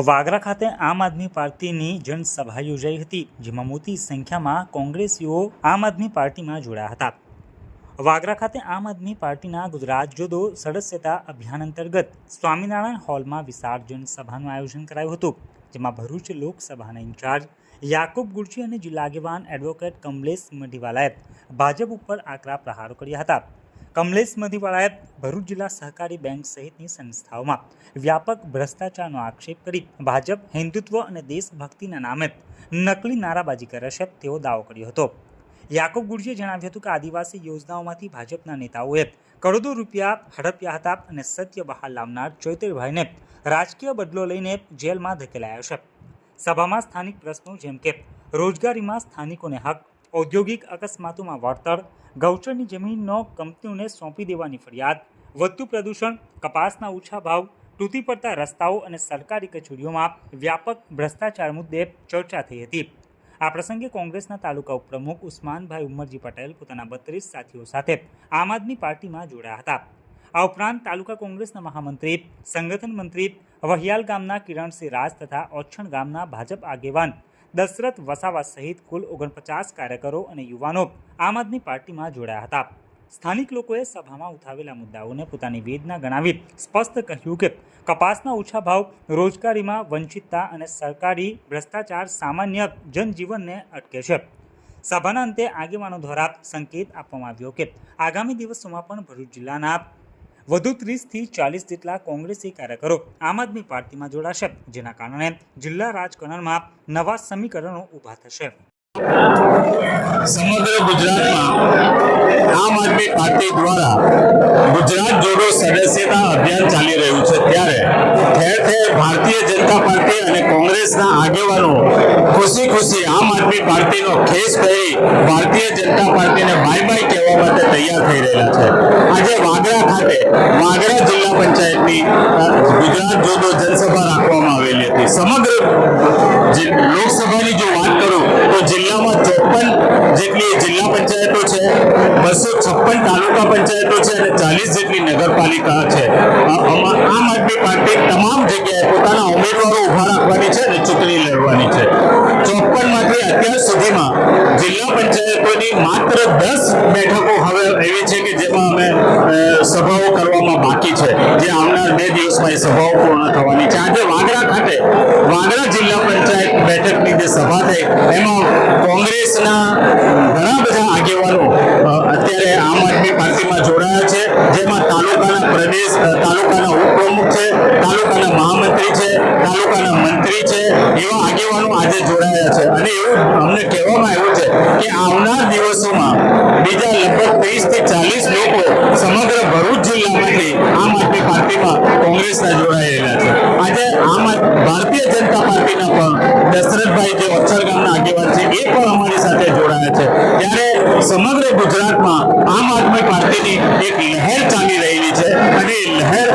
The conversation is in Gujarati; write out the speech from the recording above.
વાગરા ખાતે આમ આદમી પાર્ટીની જનસભા યોજાઈ હતી, જેમાં મોટી સંખ્યામાં કોંગ્રેસીઓ આમ આદમી પાર્ટીમાં જોડાયા હતા. વાગરા ખાતે આમ આદમી પાર્ટીના ગુજરાત જોડો સદસ્યતા અભિયાન અંતર્ગત સ્વામિનારાયણ હોલમાં વિશાળ જનસભાનું આયોજન કરાયું હતું, જેમાં ભરૂચ લોકસભાના ઇન્ચાર્જ યાકુબ ગુરજી અને જિલ્લા આગેવાન એડવોકેટ કમલેશ મધીવાલાએ ભાજપ ઉપર આકરા પ્રહારો કર્યા હતા. કમલેશ મધીવાલાએ ભરૂચ જિલ્લા સહકારી બેંક સહિતની સંસ્થાઓમાં વ્યાપક ભ્રષ્ટાચારનો આક્ષેપ કરી ભાજપ હિન્દુત્વ અને દેશભક્તિના નામે નકલી નારાબાજી કરે છે તેવો દાવો કર્યો હતો. યાકુબ ગુરજીએ જણાવ્યું હતું કે આદિવાસી યોજનાઓમાંથી ભાજપના નેતાઓએ કરોડો રૂપિયા હડપ્યા હતા અને સત્ય બહાર લાવનાર ચૈતરભાઈને રાજકીય બદલો લઈને જેલમાં ધકેલાયા છે. સભામાં સ્થાનિક પ્રશ્નો જેમ કે રોજગારીમાં સ્થાનિકોને હક, ઔદ્યોગિક અકસ્માતોમાં વળતર, ગૌચરની જમીનનો કંપનીઓને સોંપી દેવાની ફરિયાદ, વધતું પ્રદૂષણ, કપાસના ઓછા ભાવ, તૂટી પડતા રસ્તાઓ અને સરકારી કચેરીઓમાં વ્યાપક ભ્રષ્ટાચાર મુદ્દે ચર્ચા થઈ હતી. આ પ્રસંગે કોંગ્રેસના તાલુકા ઉપપ્રમુખ ઉસ્માનભાઈ ઉમરજી પટેલ પોતાના 32 સાથીઓ સાથે આમ આદમી પાર્ટીમાં જોડાયા હતા. આ ઉપરાંત તાલુકા કોંગ્રેસના મહામંત્રી, સંગઠન મંત્રી, વહિયાલ ગામના કિરણસિંહ રાજ તથા ઓછણ ગામના ભાજપ આગેવાન દશરથ વસાવા સહિત કુલ 49 કાર્યકરો અને યુવાનો આમ આદમી પાર્ટીમાં જોડાયા હતા. સ્થાનિક લોકોએ સભામાં ઉઠાવેલા મુદ્દાઓને પોતાની વેદના ગણાવી સ્પષ્ટ કહ્યું કે કપાસના ઓછા ભાવ, રોજગારીમાં વંચિતતા અને સરકારી ભ્રષ્ટાચાર સામાન્ય જનજીવનને અટકે છે. સભાના અંતે આગેવાનો દ્વારા સંકેત આપવામાં આવ્યો કે આગામી દિવસોમાં પણ ભરૂચ જિલ્લાના વધુ 30 થી 40 જેટલા કોંગ્રેસી કાર્યકરો આમ આદમી પાર્ટીમાં જોડાશે, જેના કારણે જિલ્લા રાજકારણમાં નવા સમીકરણો ઊભા થશે. સમગ્ર ગુજરાતમાં આમ આદમી પાર્ટી દ્વારા ગુજરાત જોડો સદસ્યતા અભિયાન ચાલી રહ્યું છે, ત્યારે ઠેર ઠેર ભારતીય જનતા પાર્ટી અને કોંગ્રેસના આગેવાનો ખુશી ખુશી આમ આદમી પાર્ટીનો ખેસ પહેરી ભારતીય જનતા પાર્ટીને બાય બાય કહેવા માટે તૈયાર થઈ રહેલા છે. આજે વાગરા ખાતે વાગરા જિલ્લા પંચાયતની ગુજરાત જોડો જનસભા રાખવામાં આવેલી હતી. સમગ્ર લોકસભાની જો વાત કરું તો જિલ્લામાં 54 જેટલી જિલ્લા પંચાયતો છે, 256 તાલુકા પંચાયતો છે અને 40 જેટલી નગરપાલિકા છે. આમ આદમી પાર્ટી તમામ જગ્યાએ પોતાના ઉમેદવારો ઉભા રાખવાની છે અને ચૂંટણી લડવાની છે. 54 માંથી અત્યાર સુધીમાં જિલ્લા પંચાયતોની માત્ર 10 બેઠકો હવે એવી છે કે જેમાં અમે સભાઓ કરવામાં બાકી છે, જે આવનાર 2 દિવસમાં એ સભાઓ પૂર્ણ થવાની છે. આજે વાગરા ખાતે વાગરા જિલ્લા પંચાયત બેઠકની જે સભા થઈ એમાં કોંગ્રેસના ઘણા બધા આગેવાનો અત્યારે આમ આદમી પાર્ટીમાં જોડાયા છે, જેમાં તાલુકાના ઉપપ્રમુખ છે, તાલુકાના મહામંત્રી છે, તાલુકાના મંત્રી છે, એવા આગેવાનો આજે જોડાયા છે. અને એવું અમને કહેવામાં આવ્યું છે કે આવનાર દિવસોમાં બીજા લગભગ 30 થી 40 લોકો સમગ્ર ભરૂચ જિલ્લામાંથી આમ આદમી પાર્ટીમાં કોંગ્રેસના જોડાયેલા છે. આજે ભારતીય જનતા પાર્ટીના પણ દશરથભાઈ જે ઓછર ગામના આગેવાન છે એ પણ અમારી સાથે જોડાયા છે. ત્યારે સમગ્ર ગુજરાતમાં આમ આદમી પાર્ટીની એક લહેર ચાલી રહેલી છે અને એ લહેર